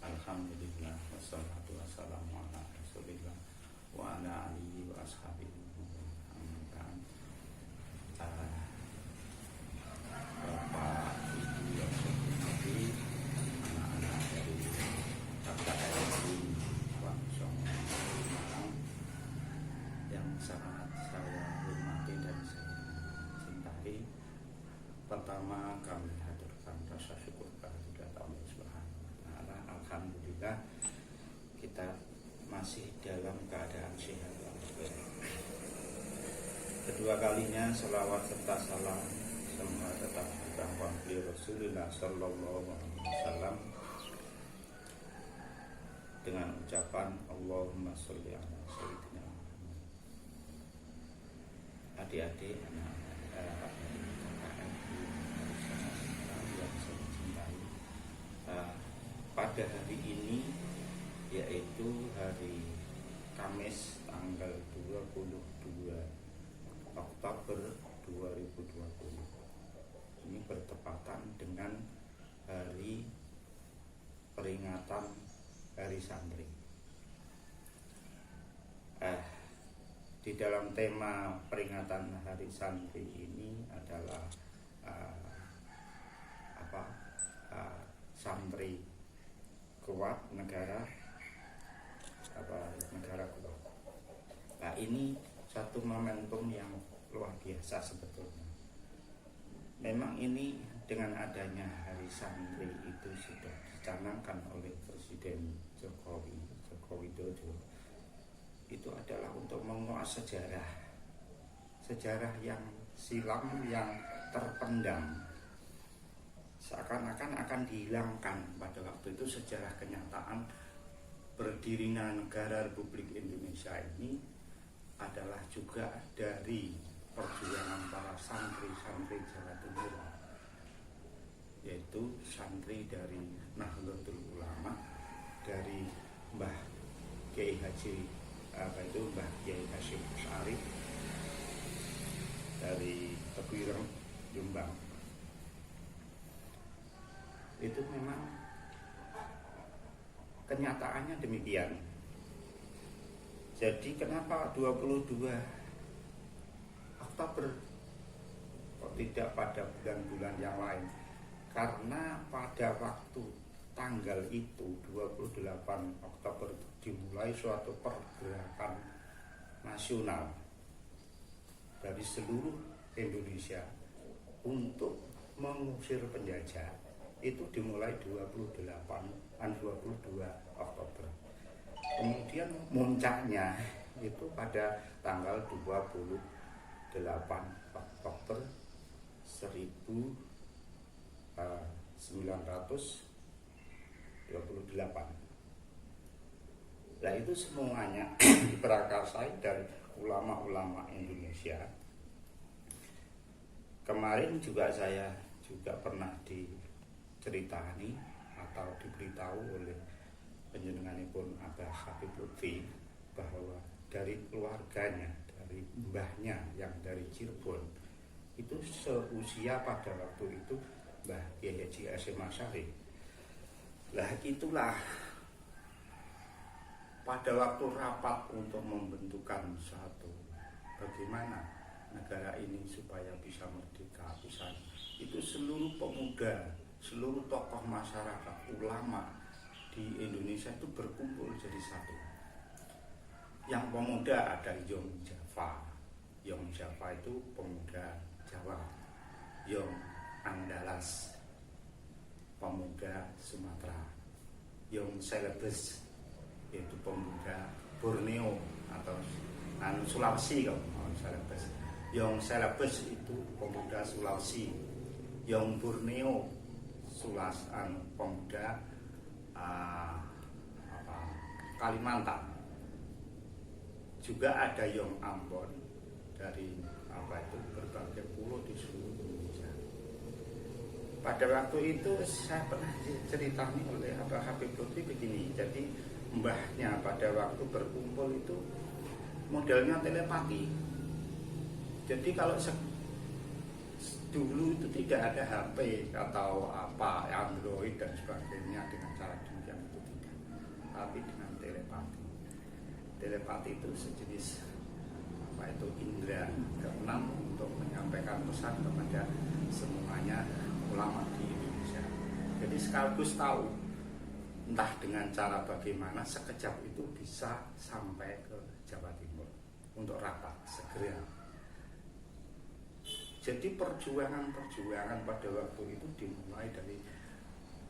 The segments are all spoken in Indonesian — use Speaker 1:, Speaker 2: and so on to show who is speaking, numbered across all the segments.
Speaker 1: Alhamdulillah wassalatu wassalamu ala Rasulillah wa ala alihi wa ashabihi. Bapak Ibu yang saya hormati, anak-anak dari KKRI Wangsong Semarang yang sangat saya hormati dan saya cintai. Pertama, kami haturkan rasa syukur kehadirat Allah Subhanahu wa Ta'ala. Alhamdulillah kita masih dalam keadaan sehat. Kedua kalinya selawat serta salam semoga tetap ditampung beliau Rasulullah Sallallahu Alaihi Wasallam dengan ucapan Allahumma sholli ala sayyidina Muhammad. Adik-adik, anak-anak yang saya cintai, pada hari ini yaitu hari Kamis tanggal 22 Oktober 2020. Ini bertepatan dengan hari peringatan Hari Santri. Di dalam tema peringatan Hari Santri ini adalah santri kuat, negara kuat. Nah, ini satu momentum yang luar biasa sebetulnya. Memang ini dengan adanya Hari Santri itu sudah dicanangkan oleh Presiden Joko Widodo. Itu adalah untuk menguak sejarah yang silam, yang terpendam, seakan-akan akan dihilangkan pada waktu itu. Sejarah kenyataan berdirinya negara Republik Indonesia ini adalah juga dari perjuangan para santri-santri Jawa Timur, yaitu santri dari Nahdlatul Ulama, dari Mbah Kiai Hasyim Asy'ari dari Tebu Ireng Jombang. Itu memang kenyataannya demikian. Jadi kenapa 22 Oktober kok tidak pada bulan-bulan yang lain? Karena pada waktu tanggal itu 28 Oktober dimulai suatu pergerakan nasional dari seluruh Indonesia untuk mengusir penjajah. Itu dimulai 22 Oktober. Kemudian puncaknya itu pada tanggal 28 Oktober 1928. Nah, itu semuanya diprakarsai dari ulama-ulama Indonesia. Kemarin juga saya pernah diceritani atau diberitahu oleh panjenenganipun Abah Habib Lutfi bahwa dari keluarganya, dari mbahnya yang dari Cirebon itu seusia pada waktu itu Mbah Kiai Haji Hasyim Asy'ari. Lah itulah pada waktu rapat untuk membentukkan satu bagaimana negara ini supaya bisa merdeka, itu seluruh pemuda, seluruh tokoh masyarakat, ulama di Indonesia itu berkumpul jadi satu. Yang pemuda ada Yong Java. Yong Java itu pemuda Jawa. Yong Andalas pemuda Sumatera. Yong Celebes yaitu pemuda Borneo atau Sulawesi kalau Celebes. Yong Celebes itu pemuda Sulawesi. Yong Borneo pemuda Kalimantan. Juga ada Yong Ambon dari berbagai pulau di seluruh Indonesia. Pada waktu itu saya pernah diceritani oleh Abah Habib Lutfi begini. Jadi mbahnya pada waktu berkumpul itu modelnya telepati. Jadi kalau dulu itu tidak ada HP atau Android dan sebagainya dengan cara demikian itu tidak. tapi dengan telepati. Telepati itu sejenis indera keenam untuk menyampaikan pesan kepada semuanya ulama di Indonesia. Jadi sekaligus tahu entah dengan cara bagaimana sekejap itu bisa sampai ke Jawa Timur untuk rapat segera. Jadi perjuangan pada waktu itu dimulai dari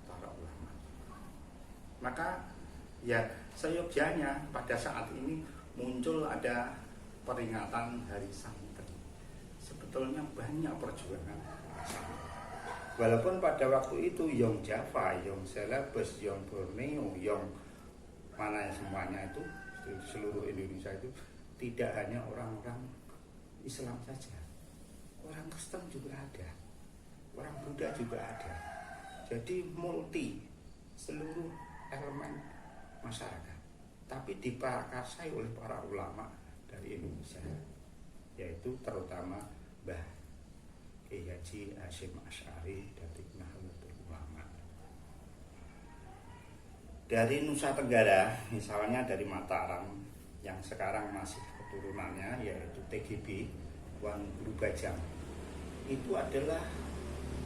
Speaker 1: para ulama. Maka ya seyogyanya pada saat ini muncul ada peringatan Hari Santri. Sebetulnya banyak perjuangan. Walaupun pada waktu itu Yong Java, Yong Celebes, Yong Borneo, Yong mana semuanya itu seluruh Indonesia itu tidak hanya orang-orang Islam saja, orang Kristen juga ada, orang Buddha juga ada. Jadi multi seluruh elemen masyarakat, tapi diprakarsai oleh para ulama dari Indonesia, yaitu terutama Mbah Kiai Haji Hasyim Asy'ari dari Nahdlatul Ulama. Dari Nusa Tenggara, misalnya dari Mataram yang sekarang masih keturunannya yaitu TGB Tuan Guru Bajang, itu adalah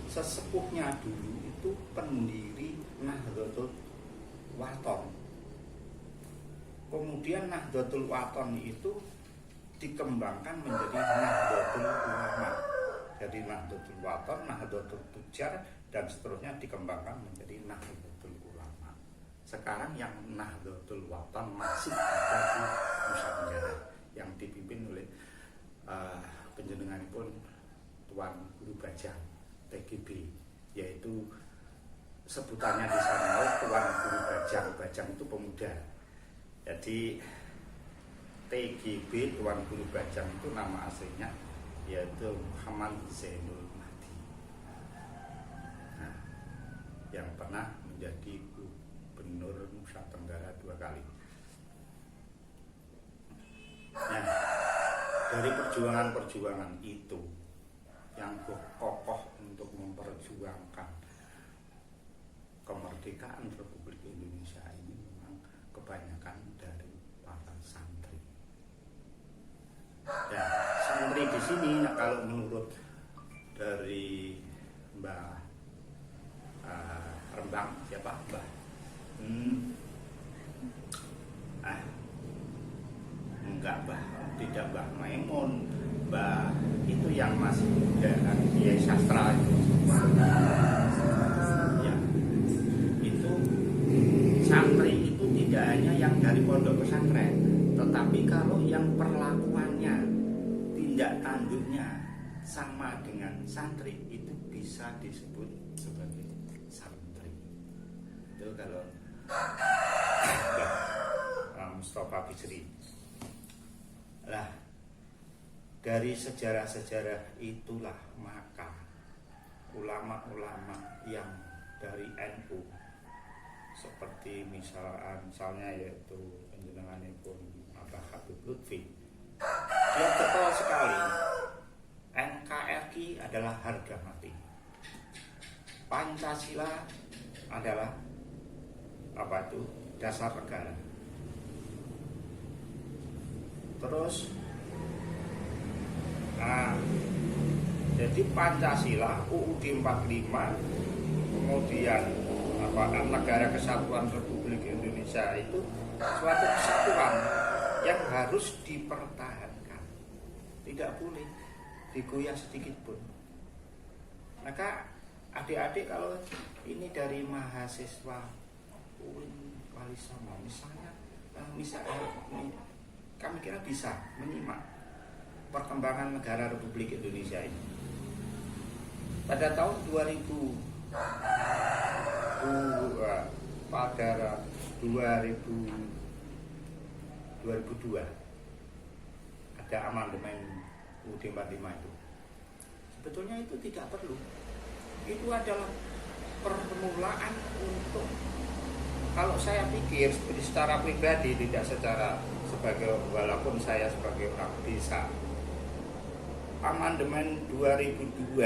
Speaker 1: sesepuhnya dulu itu pendiri Nahdlatul Wathon. Kemudian Nahdlatul Wathon itu dikembangkan menjadi Nahdlatul Ulama. Jadi Nahdlatul Wathon, Nahdlatul Tujar, dan seterusnya dikembangkan menjadi Nahdlatul Ulama. Sekarang yang Nahdlatul Wathon masih ada di Nusa Tenggara yang dipimpin oleh panjenenganipun Tuan Guru Bajang TGB, yaitu sebutannya di sana Tuan Guru Bajang. Bajang itu pemuda. Jadi TGB Tuan Guru Bajang itu nama aslinya yaitu Muhammad Zainul Mahdi, yang pernah menjadi gubernur Nusa Tenggara 2 kali. Nah, dari perjuangan-perjuangan itu yang kokoh untuk memperjuangkan kemerdekaan Republik Indonesia ini memang kebanyakan dari para santri. Ya, santri di sini kalau menurut dari Mbah Rembang, siapa Mbah? Enggak Mbah, tidak Mbah Maimun, Mbah itu yang masih muda, Kiai Sastra itu. Ya, itu santri itu tidak hanya yang dari pondok pesantren, tetapi kalau yang perlakuannya, tindak tanduknya sama dengan santri itu bisa disebut sebagai santri. Itu kalau Mustafa Bisri. Lah, dari sejarah-sejarah itulah maka ulama-ulama yang dari NU seperti misalnya yaitu panjenenganipun Abah Habib Lutfi, dia getol sekali NKRI adalah harga mati, Pancasila adalah dasar negara. Terus jadi Pancasila, UUD 45, kemudian Negara Kesatuan Republik Indonesia itu suatu kesatuan yang harus dipertahankan, tidak boleh digoyah sedikit pun. Maka adik-adik kalau ini dari mahasiswa UIN Wali Songo misalnya kami kira bisa menyimak perkembangan negara Republik Indonesia ini. Pada tahun 2002 ada amandemen UUD 45 itu. Sebetulnya itu tidak perlu. Itu adalah permulaan untuk, kalau saya pikir secara pribadi, tidak walaupun saya sebagai orang desa, amandemen 2002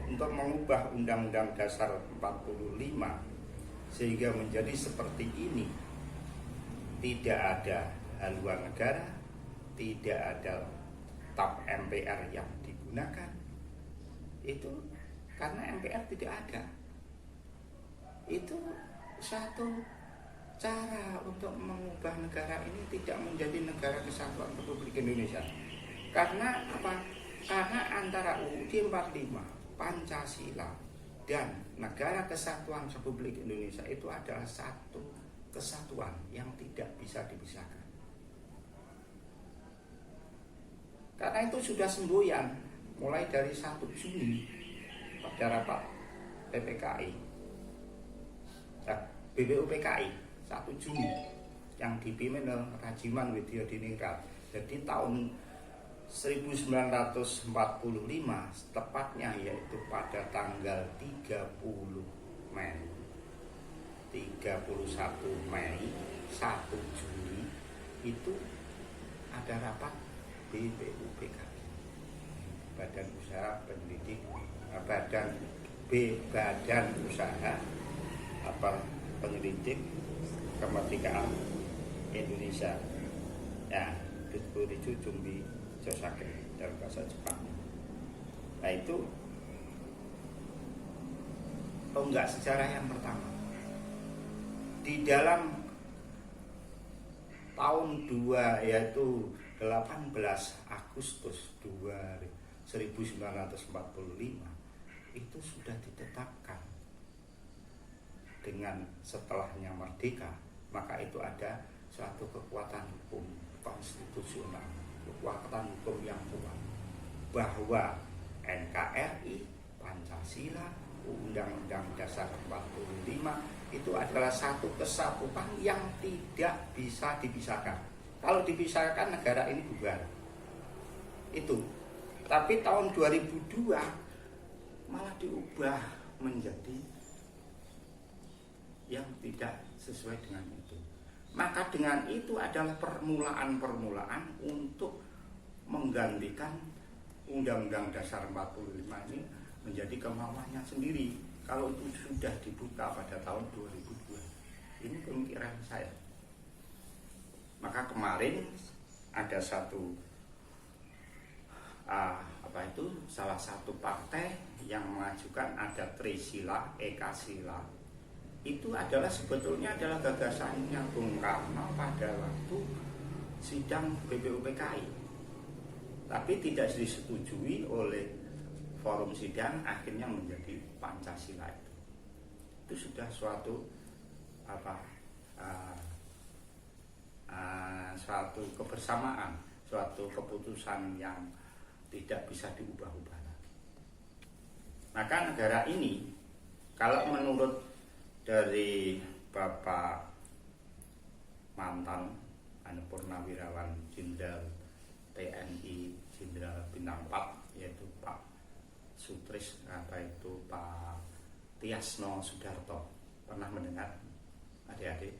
Speaker 1: untuk mengubah Undang-Undang Dasar 45 sehingga menjadi seperti ini, tidak ada haluan negara, tidak ada tap MPR yang digunakan. Itu karena MPR tidak ada. Itu satu cara untuk mengubah negara ini tidak menjadi negara kesatuan Republik Indonesia. Karena apa? Karena antara UUD 45, Pancasila, dan Negara Kesatuan Republik Indonesia itu adalah satu kesatuan yang tidak bisa dipisahkan. Karena itu sudah semboyan mulai dari 1 Juni pada rapat PPKI, BPUPKI 1 Juni yang dipimpin oleh Rajiman Widyadiningrat. Jadi tahun 1945 tepatnya, yaitu pada tanggal 30 Mei 31 Mei 1 Juni itu ada rapat BPUPKI, Badan Usaha Pendidik, Badan Usaha Penyelidik Kemerdekaan Indonesia, ya, Bitsuricu Jumbi Josake dalam bahasa Jepang. Nah, itu tonggak sejarah yang pertama. Di dalam tahun 2, yaitu 18 Agustus 1945 itu sudah ditetapkan dengan setelahnya merdeka, maka itu ada suatu kekuatan hukum konstitusional, kekuatan hukum yang kuat, bahwa NKRI, Pancasila, Undang-Undang Dasar 45 itu adalah satu kesatuan yang tidak bisa dipisahkan. Kalau dipisahkan negara ini bubar. Itu. Tapi tahun 2002 malah diubah menjadi yang tidak sesuai dengan itu. Maka dengan itu adalah permulaan untuk menggantikan Undang-Undang Dasar 45 ini menjadi kemauannya sendiri. Kalau itu sudah dibuka pada tahun 2002, ini pemikiran saya. Maka kemarin ada salah satu partai yang mengajukan ada Trisila, Ekasila. Itu adalah sebetulnya adalah gagasannya Bung Karno pada waktu sidang BPUPKI, tapi tidak disetujui oleh forum sidang, akhirnya menjadi Pancasila. Itu sudah suatu suatu kebersamaan, suatu keputusan yang tidak bisa diubah-ubah lagi. Maka negara ini, kalau menurut dari Bapak mantan Purnawirawan Jenderal TNI Jenderal Bintang 4, yaitu Pak Sutris, Pak Tiasno Sudarto, pernah mendengar adik-adik?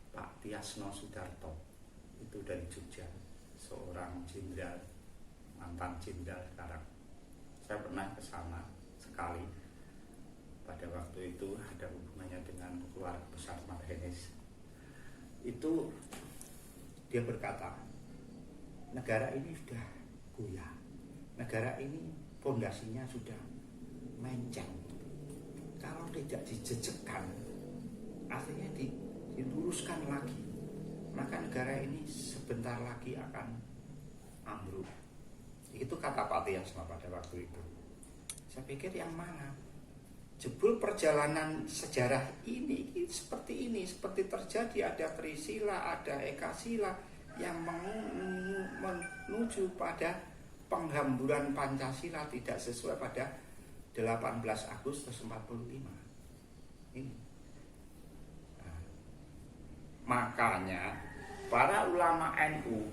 Speaker 1: Pak Tiasno Sudarto itu dari Jogja, seorang jenderal, mantan jenderal sekarang. Saya pernah ke sana sekali. Pada waktu itu ada hubungannya dengan keluarga besar Marhenis. Itu dia berkata, negara ini sudah goyah, negara ini fondasinya sudah menceng. Kalau tidak dijejekkan, artinya diluruskan lagi, maka negara ini sebentar lagi akan ambruk. Itu kata Pak Tiasno pada waktu itu. Saya pikir yang mana? Jebul perjalanan sejarah ini seperti ini, seperti terjadi ada Trisila, ada Ekasila yang menuju pada penghamburan Pancasila tidak sesuai pada 18 Agustus 45. Ini. Nah, makanya para ulama NU,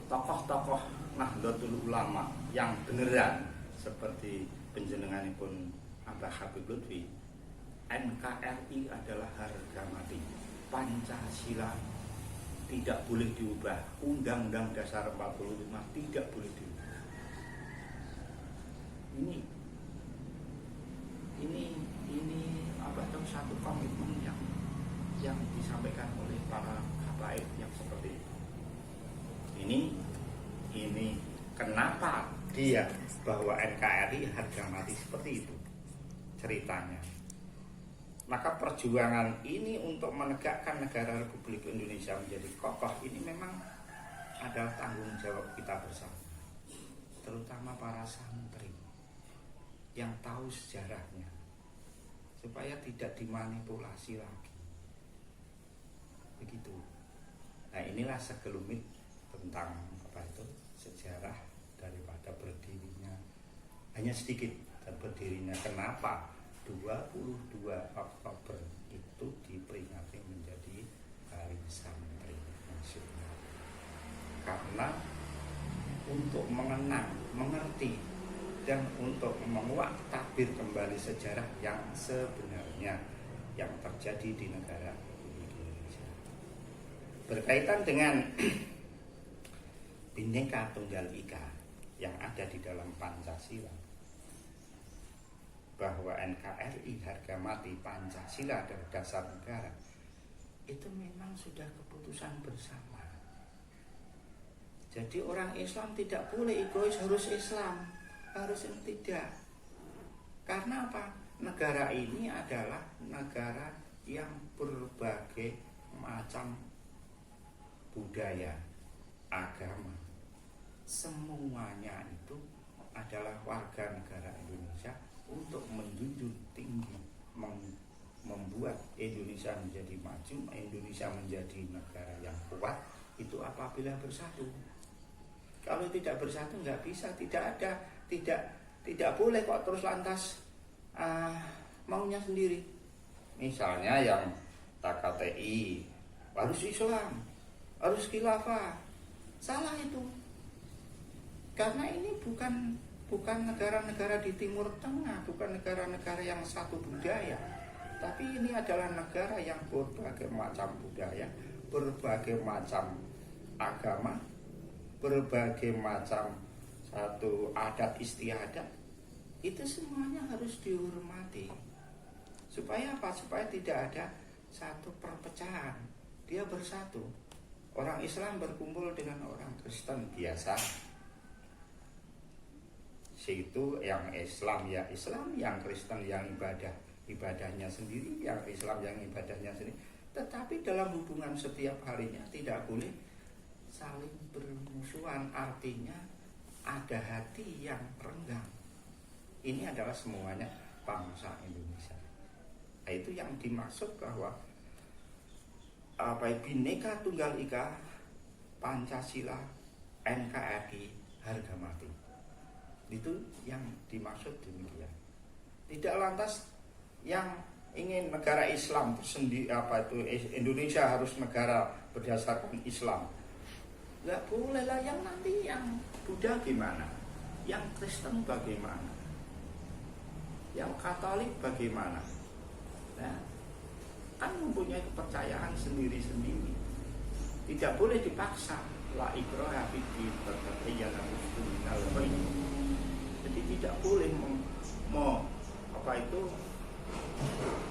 Speaker 1: tokoh-tokoh Nahdlatul Ulama yang beneran seperti panjenenganipun Abah Habib Lutfi, NKRI adalah harga mati. Pancasila tidak boleh diubah. Undang-Undang Dasar 45 tidak boleh diubah. Ini apa tuh satu komitmen yang disampaikan oleh para habaib yang seperti itu. Ini kenapa dia bahwa NKRI harga mati seperti itu ceritanya. Maka perjuangan ini untuk menegakkan negara Republik Indonesia menjadi kokoh ini memang adalah tanggung jawab kita bersama, terutama para santri yang tahu sejarahnya, supaya tidak dimanipulasi lagi. Begitu. Nah, inilah segelumit tentang sejarah daripada berdirinya, hanya sedikit, dan berdirinya kenapa 22 Oktober itu diperingati menjadi Hari Santri Nasional. Karena untuk mengenang, mengerti, dan untuk menguak tabir kembali sejarah yang sebenarnya yang terjadi di negara Indonesia. Berkaitan dengan Bhinneka Tunggal Ika yang ada di dalam Pancasila, bahwa NKRI harga mati, Pancasila adalah dasar negara, itu memang sudah keputusan bersama. Jadi orang Islam tidak boleh egois harus Islam, harus tidak. Karena apa? Negara ini adalah negara yang berbagai macam budaya, agama, semuanya itu adalah warga negara Indonesia untuk menjunjung tinggi, membuat Indonesia menjadi maju, Indonesia menjadi negara yang kuat, itu apabila bersatu. Kalau tidak bersatu nggak bisa, tidak boleh kok terus lantas maunya sendiri. Misalnya yang KKTI harus Islam, harus khilafah, salah itu. Karena ini bukan negara-negara di Timur Tengah, bukan negara-negara yang satu budaya, tapi ini adalah negara yang berbagai macam budaya, berbagai macam agama, berbagai macam satu adat istiadat. Itu semuanya harus dihormati. Supaya apa? Supaya tidak ada satu perpecahan. Dia bersatu. Orang Islam berkumpul dengan orang Kristen biasa. Itu yang Islam ya Islam, yang Kristen yang ibadahnya sendiri, yang Islam yang ibadahnya sendiri. Tetapi dalam hubungan setiap harinya tidak boleh saling bermusuhan, artinya ada hati yang renggang. Ini adalah semuanya bangsa Indonesia. Nah, itu yang dimaksud bahwa Bhinneka Tunggal Ika, Pancasila, NKRI, harga mati. Itu yang dimaksud demikian. Tidak lantas yang ingin negara Islam tersendiri, Indonesia harus negara berdasarkan Islam. Nggak boleh lah. Yang nanti yang Buddha gimana, yang Kristen bagaimana, yang Katolik bagaimana. Nah, kan mempunyai kepercayaan sendiri-sendiri. Tidak boleh dipaksa. La ikraha fid-din, qad tabayyana rusydu minal ghayy. Jadi tidak boleh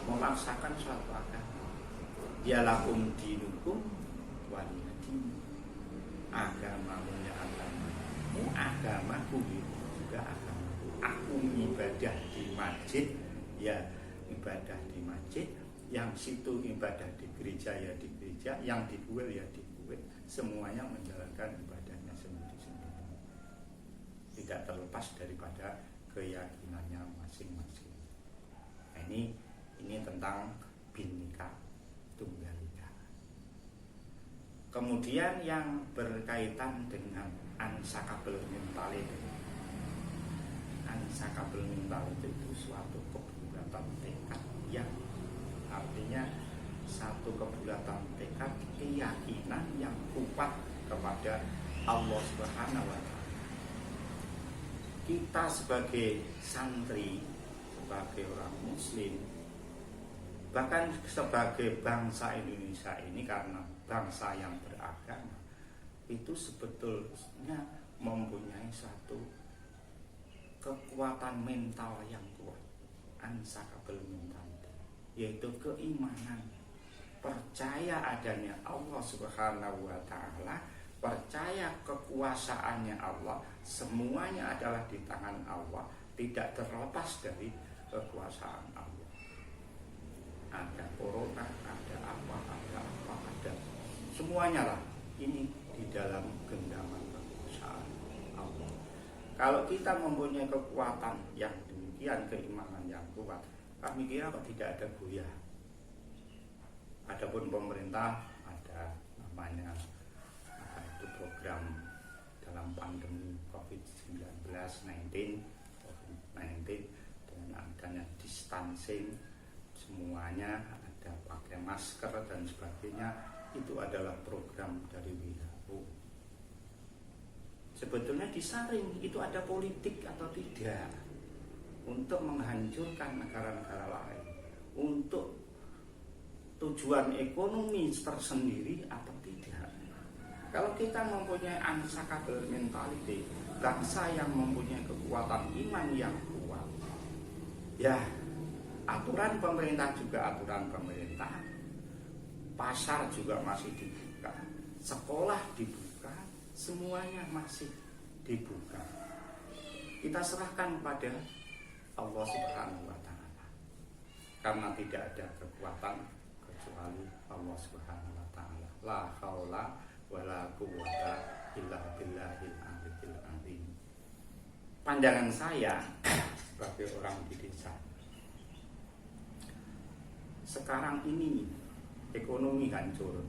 Speaker 1: memaksakan suatu agama. Ya lakum dinukum waliya din. Agamamu ya agamaku juga agamaku. Aku ibadah di masjid ya ibadah di masjid, yang situ ibadah di gereja ya di gereja, yang di kuil ya di kuil. Semuanya menjalankan ibadahnya sendiri-sendiri, tidak terlepas daripada keyakinannya masing-masing. Nah, ini tentang Bhinneka Tunggal Ika. Kemudian yang berkaitan dengan Ansakabel min Talib. Ansakabel min Talib itu suatu kebulatan tekad yang artinya satu kebulatan tekad, keyakinan yang kuat kepada Allah Subhanahu wa Ta'ala. Kita sebagai santri, sebagai orang muslim, bahkan sebagai bangsa Indonesia ini, karena bangsa yang beragama, itu sebetulnya mempunyai satu kekuatan mental yang kuat, ansakabel mental, yaitu keimanan percaya adanya Allah Subhanahu wa Ta'ala, percaya kekuasaannya Allah, semuanya adalah di tangan Allah, tidak terlepas dari kekuasaan Allah. Ada corona, ada apa, ada semuanya lah, ini di dalam genggaman kekuasaan Allah. Kalau kita mempunyai kekuatan yang demikian, keimanan yang kuat, kami kira kok tidak ada goyah. Adapun pemerintah ada namanya itu program dalam pandemi COVID-19 dengan adanya distancing, semuanya ada pakai masker dan sebagainya, itu adalah program dari WHO. Sebetulnya disaring itu ada politik atau tidak untuk menghancurkan negara-negara lain, untuk tujuan ekonomi tersendiri atau tidak. Kalau kita mempunyai unshakeable mentality, bangsa yang mempunyai kekuatan iman yang kuat, ya aturan pemerintah juga aturan pemerintah, pasar juga masih dibuka, sekolah dibuka, semuanya masih dibuka. Kita serahkan pada Allah Subhanahu wa Ta'ala, karena tidak ada kekuatan kecuali Allah Subhanahu wa Ta'ala. La haula wala quwwata illa billahil aliyyil azim. Pandangan saya sebagai orang di desa, sekarang ini ekonomi hancur.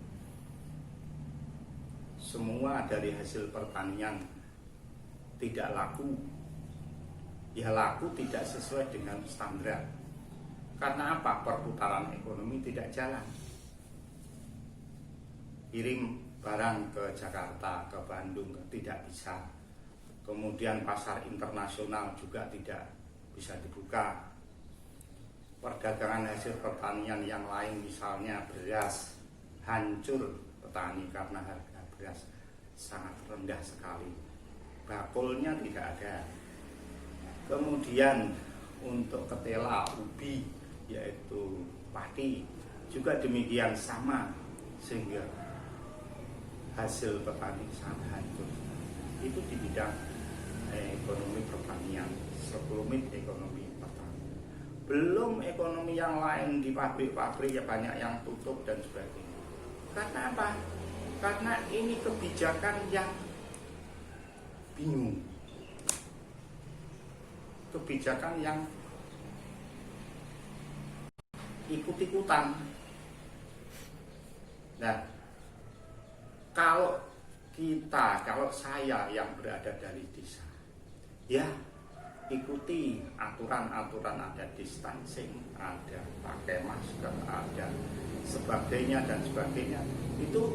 Speaker 1: Semua dari hasil pertanian tidak laku. Ya laku tidak sesuai dengan standar. Karena apa? Perputaran ekonomi tidak jalan. Kirim barang ke Jakarta, ke Bandung tidak bisa. Kemudian pasar internasional juga tidak bisa dibuka. Perdagangan hasil pertanian yang lain, misalnya beras, hancur petani karena harga beras sangat rendah sekali. Bakulnya tidak ada. Kemudian untuk ketela, ubi, yaitu padi, juga demikian sama, sehingga hasil petani sangat hancur. Itu di bidang ekonomi pertanian, sekelumit ekonomi pertanian. Belum ekonomi yang lain, di pabrik-pabrik ya banyak yang tutup dan sebagainya. Karena apa? Karena ini kebijakan yang bingung, kebijakan yang ikut-ikutan. Nah, kalau saya yang berada dari desa, ya ikuti aturan-aturan, ada distancing, ada pakai masker, ada sebagainya dan sebagainya, itu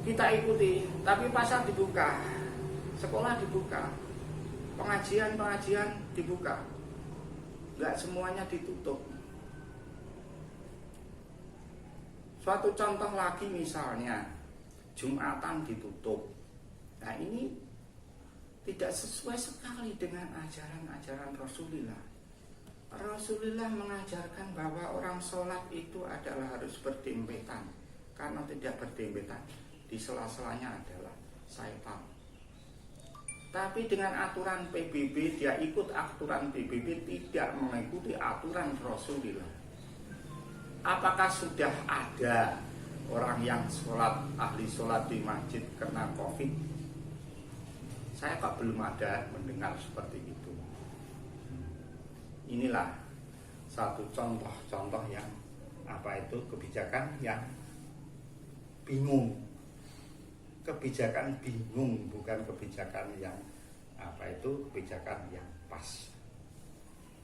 Speaker 1: kita ikuti. Tapi pasar dibuka, sekolah dibuka, pengajian dibuka, nggak semuanya ditutup. Suatu contoh lagi misalnya Jumatan ditutup. Nah ini tidak sesuai sekali dengan ajaran-ajaran Rasulullah. Rasulullah mengajarkan bahwa orang sholat itu adalah harus berdempetan. Karena tidak berdempetan, di sela-selanya adalah syaitan. Tapi dengan aturan PBB, dia ikut aturan PBB, tidak mengikuti aturan Rasulullah. Apakah sudah ada orang yang sholat, ahli sholat di masjid kena COVID? Saya kok belum ada mendengar seperti itu. Inilah satu contoh-contoh yang kebijakan yang bingung. Kebijakan bingung, bukan kebijakan yang kebijakan yang pas.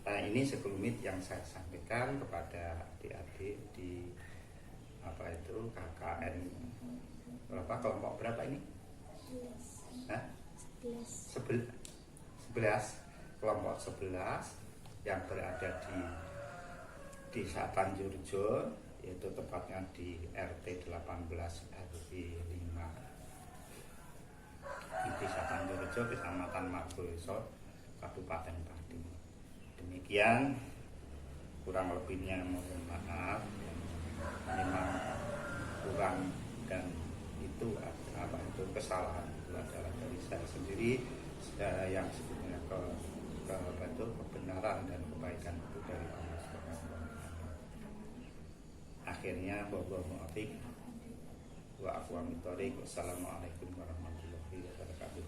Speaker 1: Nah ini sekelumit yang saya sampaikan kepada adik-adik di KKN kelompok berapa ini? 11 kelompok 11 yang berada di Desa Tanjurjo, yaitu tepatnya di RT 18 RW 5 di Desa Tanjurjo, Kecamatan Margoreso, Kabupaten Pati. Demikian, kurang lebihnya mohon maaf. Memang kurang dan itu itu kesalahan itu adalah dari saya sendiri, yang sebenarnya kebenaran dan kebaikan itu dari Allah Subhanahu wa Ta'ala. Akhirnya bahwa mu'afiq wa aqwamit thoriq. Wassalamualaikum warahmatullahi wabarakatuh.